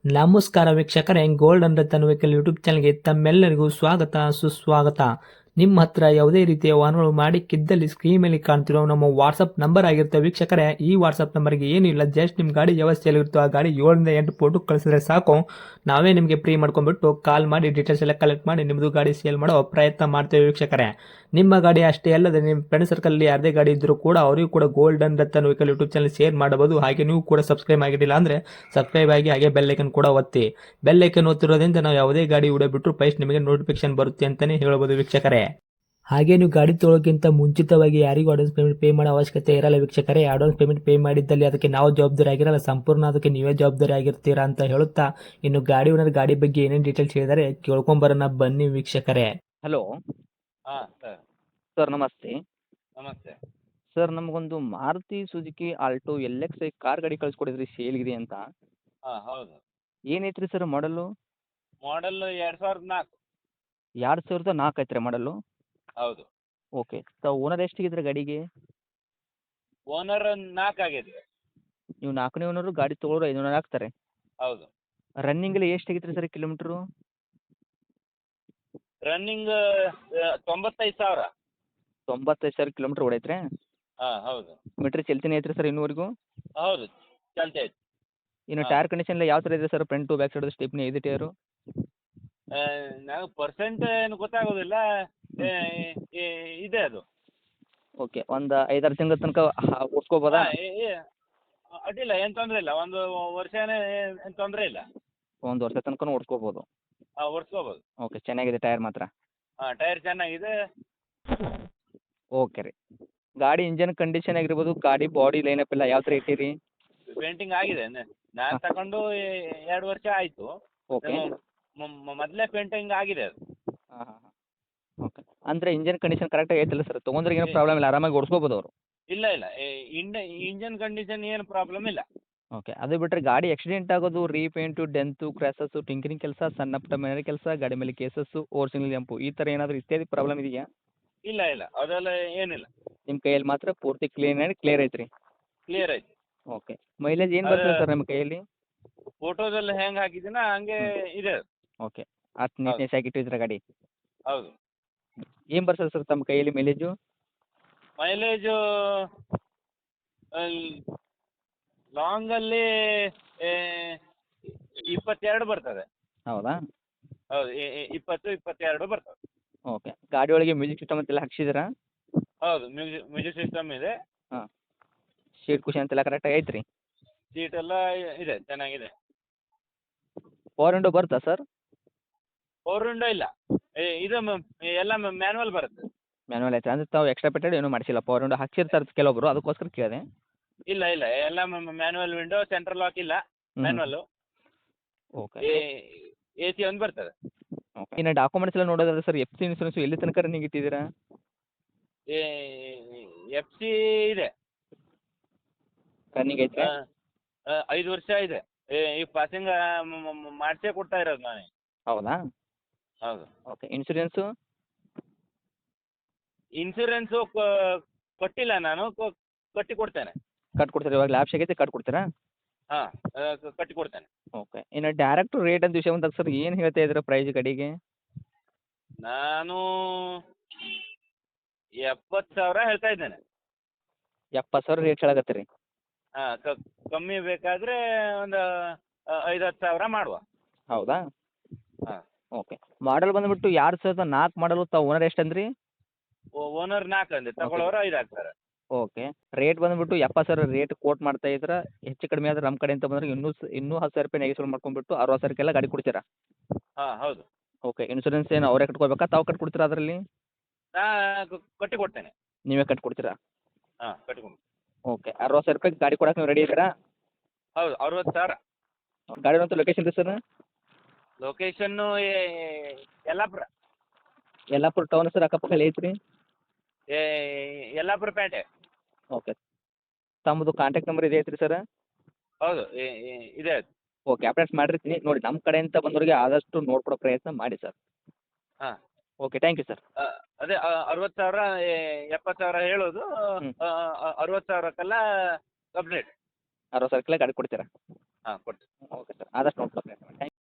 ನಮಸ್ಕಾರ ವೀಕ್ಷಕರೇ, golden Ratan vehicle YouTube ಚಾನಲ್ಗೆ ತಮ್ಮೆಲ್ಲರಿಗೂ ಸ್ವಾಗತ ಸುಸ್ವಾಗತ. ನಿಮ್ಮ ಹತ್ರ ಯಾವುದೇ ರೀತಿಯ ವಾಹನಗಳು ಮಾಡಿಕ್ಕಿದ್ದಲ್ಲಿ ಸ್ಕ್ರೀನ್ ಮೇಲೆ ಕಾಣ್ತಿರೋ ನಮ್ಮ ವಾಟ್ಸಪ್ ನಂಬರ್ ಆಗಿರುತ್ತೆ ವೀಕ್ಷಕರೇ. ಈ ವಾಟ್ಸಪ್ ನಂಬರ್ಗೆ ಏನಿಲ್ಲ, ಜಸ್ಟ್ ನಿಮ್ಮ ಗಾಡಿ ವ್ಯವಸ್ಥೆಯಲ್ಲಿರುತ್ತೋ ಆ ಗಾಡಿ 7 ರಿಂದ 8 ಫೋಟೋ ಕಳಿಸಿದ್ರೆ ಸಾಕು. ನಾವೇ ನಿಮಗೆ ಫ್ರೀ ಮಾಡ್ಕೊಂಡ್ಬಿಟ್ಟು ಕಾಲ್ ಮಾಡಿ ಡೀಟೇಲ್ಸ್ ಎಲ್ಲ ಕಲೆಕ್ಟ್ ಮಾಡಿ ನಿಮ್ಮದು ಗಾಡಿ ಸೇಲ್ ಮಾಡೋ ಪ್ರಯತ್ನ ಮಾಡ್ತೇವೆ ವೀಕ್ಷಕರೇ. ನಿಮ್ಮ ಗಾಡಿ ಅಷ್ಟೇ ಅಲ್ಲದೆ ನಿಮ್ಮ ಫ್ರೆಂಡ್ ಸರ್ಕಲ್ ಯಾರದೇ ಗಾಡಿ ಇದ್ದರೂ ಕೂಡ ಅವರಿಗೂ ಕೂಡ golden Ratan vehicle YouTube channel share ಮಾಡಬಹುದು. ಹಾಗೆ ನೀವು ಕೂಡ ಸಬ್ಸ್ಕ್ರೈಬ್ ಆಗಿರಲಿಲ್ಲ ಅಂದರೆ ಸಬ್ಸ್ಕ್ರೈಬ್ ಆಗಿ ಹಾಗೆ ಬೆಲ್ ಐಕನ್ ಕೂಡ ಒತ್ತಿ. ಬೆಲ್ ಐಕನ್ ಒತ್ತಿರೋದ್ರಿಂದ ನಾವು ಯಾವುದೇ ಗಾಡಿ ವಿಡಿಯೋ ಬಿಟ್ಟರು ಫಸ್ಟ್ ನಿಮಗೆ ನೋಟಿಫಿಕೇಶನ್ ಬರುತ್ತೆ ಅಂತಾನೆ ಹೇಳ್ಬೋದು ವೀಕ್ಷಕರೇ. ಹಾಗೆ ನೀವು ಗಾಡಿ ತೊಳೋಕ್ಕಿಂತ ಮುಂಚಿತವಾಗಿ ಯಾರಿಗೂ ಅಡ್ವಾನ್ಸ್ ಪೇಮೆಂಟ್ ಪೇ ಮಾಡೋ ಅವಶ್ಯಕತೆ ಇರಲ್ಲ ವೀಕ್ಷಕರೇ. ಅಡ್ವಾನ್ಸ್ ಪೇಮೆಂಟ್ ಪೇ ಮಾಡಿದ್ದಲ್ಲಿ ಅದಕ್ಕೆ ನಾವು ಜವಾಬ್ದಾರಿ ಆಗಿರಲ್ಲ, ಸಂಪೂರ್ಣ ಅದಕ್ಕೆ ನೀವೇ ಜವಾಬ್ದಾರಿ ಆಗಿರ್ತೀರಾ ಅಂತ ಹೇಳುತ್ತಾ, ಇನ್ನು ಗಾಡಿ ಓನರ್ ಗಾಡಿ ಬಗ್ಗೆ ಏನೇನು ಡೀಟೇಲ್ಸ್ ಹೇಳಿದರೆ ಕೇಳ್ಕೊಂಬರೋಣ ಬನ್ನಿ ವೀಕ್ಷಕರೇ. ಹಲೋ ಹಾಂ ಸರ್. ಸರ್ ನಮಸ್ತೆ. ನಮಸ್ತೆ. ಸರ್ ನಮಗೊಂದು Maruti Suzuki Alto LX car ಗಾಡಿ ಕಳಿಸ್ಕೊಡಿದ್ರಿ ಸೇಲ್ಗಿದೆ ಅಂತ. ಹಾಂ ಹೌದು. ಏನೈತ್ರಿ ಸರ್ ಮಾಡಲು? ಮಾಡಲ್ಲು 2004. 2004 ಐತ್ರಿ ಮಾಡಲು. ಹೌದು. ಓಕೆ. ತಾವು ಓನರ್ ಎಷ್ಟಿಗಿದ್ರೆ ಗಾಡಿಗೆ? ಓನರ್ 4 ಆಗೈತೆ. ನೀವು 4ನೇ ಓನರು, ಗಾಡಿ ತೊಗೊಳೋರು 5 ಆಗ್ತಾರೆ. ಹೌದು. ರನ್ನಿಂಗಲ್ಲಿ ಎಷ್ಟಾಗಿತ್ತು ರೀ ಕಿಲೋಮೀಟ್ರು? ರನ್ನಿಂಗ್ 95,000. 95,000 ಕಿಲೋಮೀಟ್ರ್ ಓಡೈತ್ರಿ? ಹಾಂ ಹೌದು. ಮೀಟ್ರ್ ಚಲ್ತಿನೇ ಐತ್ರಿ ಸರ್ ಇನ್ನೂವರೆಗೂ? ಹೌದು ಚಲ್ತಿ ಐತೆ. ಇನ್ನು ಹಾ. ಟೈರ್ ಕಂಡೀಷನ್ ಎಲ್ಲ ಯಾವ ಥರ ಇದೆ sir? Front to back side stepney ಇದೆ ಟೈರು? ನನಗೆ ಪರ್ಸೆಂಟ್ ಏನು ಗೊತ್ತಾಗೋದಿಲ್ಲ. ಇದೆ ಅದು. ಓಕೆ. ಒಂದು 5-6 ತಿಂಗಳ ತನಕ ಓಡಿಸ್ಕೋಬೋದಾ? ಅಡ್ಡಿಲ್ಲ, ಏನು ತೊಂದರೆ ಇಲ್ಲ. ಒಂದು ವರ್ಷನೇ ಏನು ತೊಂದರೆ ಇಲ್ಲ. ಒಂದು ವರ್ಷ ತನಕನೂ ಓಡಿಸ್ಕೋಬೋದು. ಹಾಂ ಓಡಿಸ್ಕೋಬೋದು. ಓಕೆ. ಚೆನ್ನಾಗಿದೆ ಟೈರ್ ಮಾತ್ರ. ಹಾಂ ಟೈರ್ ಚೆನ್ನಾಗಿದೆ. ಓಕೆ ರೀ. ಗಾಡಿ ಇಂಜನ್ ಕಂಡೀಷನ್ ಆಗಿರ್ಬೋದು, ಗಾಡಿ ಬಾಡಿ ಲೈನಪ್ ಎಲ್ಲ ಯಾವ ಥರ ಇಟ್ಟಿರಿ? ಪೇಂಟಿಂಗ್ ಆಗಿದೆ. ನಾನು ತಗೊಂಡು 2 ವರ್ಷ ಆಯಿತು. ಓಕೆ. ಮೊದಲೇ ಪೇಂಟಿಂಗ್ ಆಗಿದೆ ಅದು. ಹಾಂ ಹಾಂ ಹಾಂ. ಓಕೆ. ಅಂದರೆ ಇಂಜನ್ ಕಂಡೀಷನ್ ಕರೆಕ್ಟಾಗಿ ಐತಲ್ಲ ಸರ್? ತೊಗೊಂಡ್ರೆ ಏನೂ ಪ್ರಾಬ್ಲಮ್ ಇಲ್ಲ, ಆರಾಮಾಗಿ ಓಡಿಸ್ಕೋಬೋದು ಅವರು? ಇಲ್ಲ ಇಲ್ಲ, ಇಂಜನ್ ಕಂಡೀಷನ್ ಏನು ಪ್ರಾಬ್ಲಮ್ ಇಲ್ಲ. ಓಕೆ. ಅದು ಬಿಟ್ಟರೆ ಗಾಡಿ ಆಕ್ಸಿಡೆಂಟ್ ಆಗೋದು, ರೀಪೇಂಟು, ಡೆಂತು, ಕ್ರ್ಯಾಸಸ್ಸು, ಟಿಂಕರಿಂಗ್ ಕೆಲಸ, ಸಣ್ಣ ಪುಟ್ಟ ಮನೆ ಕೆಲಸ, ಗಾಡಿ ಮೇಲೆ ಕೇಸಸ್ಸು, ಓವರ್ ಸಿಗ್ನಲ್ ಜಂಪು ಈ ಥರ ಏನಾದರೂ ಇತ್ಯಾದಿ ಪ್ರಾಬ್ಲಮ್ ಇದೆಯಾ? ಇಲ್ಲ ಇಲ್ಲ, ಅದೆಲ್ಲ ಏನಿಲ್ಲ. ನಿಮ್ಮ ಕೈಯಲ್ಲಿ ಮಾತ್ರ ಪೂರ್ತಿ ಕ್ಲೀನ್ ಆ್ಯಂಡ್ ಕ್ಲಿಯರ್ ಐತ್ರಿ? ಕ್ಲಿಯರ್ ಐತಿ. ಓಕೆ. ಮೈಲೇಜ್ ಏನು ಬರ್ತದೆ ಸರ್ ನಿಮ್ಮ ಕೈಯಲ್ಲಿ? ಫೋಟೋದಲ್ಲಿ ಹೆಂಗೆ ಹಾಕಿದ್ದೀನ ಹಂಗೆ ಇದೆ ಅದು. ಓಕೆ. ಅಷ್ಟು ನೀಟ್ನೆಸ್ ಆಗಿ ಇಟ್ಟಿದ್ದೀರಾ ಗಾಡಿ? ಹೌದು. ಏನು ಬರ್ತದೆ ಸರ್ ತಮ್ಮ ಕೈಯಲ್ಲಿ ಮೈಲೇಜು? ಮೈಲೇಜು ಲಾಂಗಲ್ಲಿ 22 ಬರ್ತದೆ. ಹೌದಾ? ಹೌದು. 20-22 ಬರ್ತದೆ. ಓಕೆ. ಗಾಡಿ ಒಳಗೆ ಮ್ಯೂಸಿಕ್ ಸಿಸ್ಟಮ್ ಅಂತೆಲ್ಲ ಹಾಕ್ಸಿದ್ದೀರಾ? ಹೌದು. ಮ್ಯೂಸಿಕ್ ಸಿಸ್ಟಮ್ ಇದೆ. ಹಾಂ. ಸೀಟ್ ಕುಷನ್ ಅಂತೆಲ್ಲ ಕರೆಕ್ಟಾಗಿ ಐತ್ರಿ? ಸೀಟ್ ಎಲ್ಲ ಇದೆ, ಚೆನ್ನಾಗಿದೆ. ಪವರ್ ವಿಂಡೋ ಬರುತ್ತಾ ಸರ್? ಪವರ್ ವಿಂಡೋ ಇಲ್ಲ. ಇದು ಎಲ್ಲ ಮ್ಯಾನ್ಯಲ್ ಬರುತ್ತೆ. ಮ್ಯಾನುವಲ್ ಐತೆ ಅಂದರೆ ತಾವು ಎಕ್ಸ್ಟ್ರಾ ಪೆಟ್ಟೆಡ್ ಏನೂ ಮಾಡಿಸಿಲ್ಲ, ಪವರ್ ವಿಂಡೋ ಹಾಕ್ಸಿರ್ತಾರೆ ಕೆಲವೊಬ್ಬರು, ಅದಕ್ಕೋಸ್ಕರ ಕೇಳಿದೆ. ಇಲ್ಲ ಇಲ್ಲ, ಎಲ್ಲ ಮ್ಯಾನ್ಯಲ್ ವಿಂಡೋ, ಸೆಂಟ್ರಲ್ ಲಾಕ್ ಇಲ್ಲ, ಮ್ಯಾನ್ಯಲ್ಲು. ಓಕೆ. AC ಒಂದು ಬರ್ತದೆ. ಓಕೆ. ಇನ್ನು ಡಾಕ್ಯುಮೆಂಟ್ಸ್ ಎಲ್ಲ ನೋಡೋದಾದ್ರೆ ಸರ್, FC ಇನ್ಸೂರೆನ್ಸು ಎಲ್ಲಿ ತನಕ ರನ್ನಿಂಗ್ ಇಟ್ಟಿದ್ದೀರಾ? FC ಇದೆ. ರನ್ನಿಂಗ್ ಐತ್ರಿ? 5 ವರ್ಷ ಇದೆ. ಈಗ ಪಾಸಿಂಗ್ ಮಾಡಿಸೇ ಕೊಡ್ತಾ ಇರೋದು ನಾನೇ. ಹೌದಾ? ಹೌದು. ಓಕೆ. ಇನ್ಸೂರೆನ್ಸು? ಇನ್ಸೂರೆನ್ಸು ಕೊಟ್ಟಿಲ್ಲ ನಾನು, ಕಟ್ಟಿ ಕೊಡ್ತೇನೆ. ಕಟ್ಕೊಡ್ತೀರಾ? ಇವಾಗ ಲ್ಯಾಬ್ಸ್ ಆಗೈತೆ ಕಟ್ಕೊಡ್ತೀರಾ? ಹಾಂ ಕಟ್ಟಿ ಕೊಡ್ತೇನೆ. ಓಕೆ. ಇನ್ನು ಡೈರೆಕ್ಟ್ ರೇಟ್ ಅಂತ ವಿಷಯ ಬಂದಾಗ ಸರ್ ಏನು ಹೇಳ್ತಾ ಇದ್ದೀರಾ ಪ್ರೈಸ್ ಗಾಡಿಗೆ? ನಾನು 70,000 ಹೇಳ್ತಾ ಇದ್ದೇನೆ. 70,000 ರೇಟ್ ಹೇಳಕತ್ತೀರಿ? ಹಾಂ ಕಮ್ಮಿ ಬೇಕಾದರೆ ಒಂದು 5-10 ಸಾವಿರ ಮಾಡುವ. ಹೌದಾ? ಹಾಂ. ಓಕೆ. ಮಾಡಲ್ ಬಂದುಬಿಟ್ಟು 2004 ಮಾಡಲು, ತಾವು ಓನರ್ ಎಷ್ಟು ಅಂದ್ರಿ? ಓನರ್ 4 ಅಂದೆ, ತಗೊಳ್ಳೋರು 5 ಆಗ್ತಾರೆ. ಓಕೆ. ರೇಟ್ ಬಂದುಬಿಟ್ಟು 70,000 ರೇಟ್ ಕೋಟ್ ಮಾಡ್ತಾ ಇದ್ರೆ, ಹೆಚ್ಚು ಕಡಿಮೆ ಆದರೆ ನಮ್ಮ ಕಡೆಯಿಂದ ಬಂದರೆ ಇನ್ನೂ 10,000 ರೂಪಾಯಿ ನೆಗೆಶ್ವಲ್ ಮಾಡ್ಕೊಂಡ್ಬಿಟ್ಟು 60,000ಕ್ಕೆಲ್ಲ ಗಾಡಿ ಕೊಡ್ತೀರಾ? ಹಾಂ ಹೌದು. ಓಕೆ. ಇನ್ಸೂರೆನ್ಸ್ ಏನು ಅವರೇ ಕಟ್ಕೋಬೇಕಾ, ತಾವು ಕಟ್ಕೊಡ್ತೀರಾ ಅದರಲ್ಲಿ? ನಾ ಕಟ್ಟಿ ಕೊಡ್ತೇನೆ. ನೀವೇ ಕಟ್ಕೊಡ್ತೀರಾ? ಹಾಂ ಕಟ್ಟಿಕೊಂಡು. ಓಕೆ. 60,000 ರೂಪಾಯಿಗೆ ಗಾಡಿ ಕೊಡಕ್ಕೆ ನೀವು ರೆಡಿ ಇದ್ದೀರಾ? ಹೌದು, 60,000. ಗಾಡಿ ಅಂತ ಲೊಕೇಶನ್ ರೀ sir? Location Yellapur. Yellapur town sir ಅಕ್ಕಪಕ್ಕದಲ್ಲಿ ಐತ್ರಿ? ಯಲ್ಲಾಪುರ ಪೇಟೆ. ಓಕೆ. ತಮ್ಮದು ಕಾಂಟ್ಯಾಕ್ಟ್ ನಂಬರ್ ಇದೆ ಐತ್ರಿ ಸರ್? ಹೌದು ಇದೆ. ಓಕೆ. ಅಪ್ಡೇಟ್ಸ್ ಮಾಡಿರ್ತೀನಿ ನೋಡಿ, ನಮ್ಮ ಕಡೆಯಿಂದ ಬಂದವರಿಗೆ ಆದಷ್ಟು ನೋಡ್ಕೊಡೋ ಪ್ರಯತ್ನ ಮಾಡಿ ಸರ್. ಹಾಂ. ಓಕೆ. Thank you sir. ಅದೇ 60,000 70,000 ಹೇಳೋದು. ಹ್ಮ್. 60,000ಕ್ಕೆಲ್ಲ ಕಂಪ್ಲೀಟ್. 60,000ಕ್ಕೆಲ್ಲ ಗಾಡಿ ಕೊಡ್ತೀರಾ? ಹಾಂ ಕೊಡ್ತೀವಿ. ಓಕೆ ಸರ್ ಆದಷ್ಟು ನೋಡ್ಕೊಡ್ರಿ.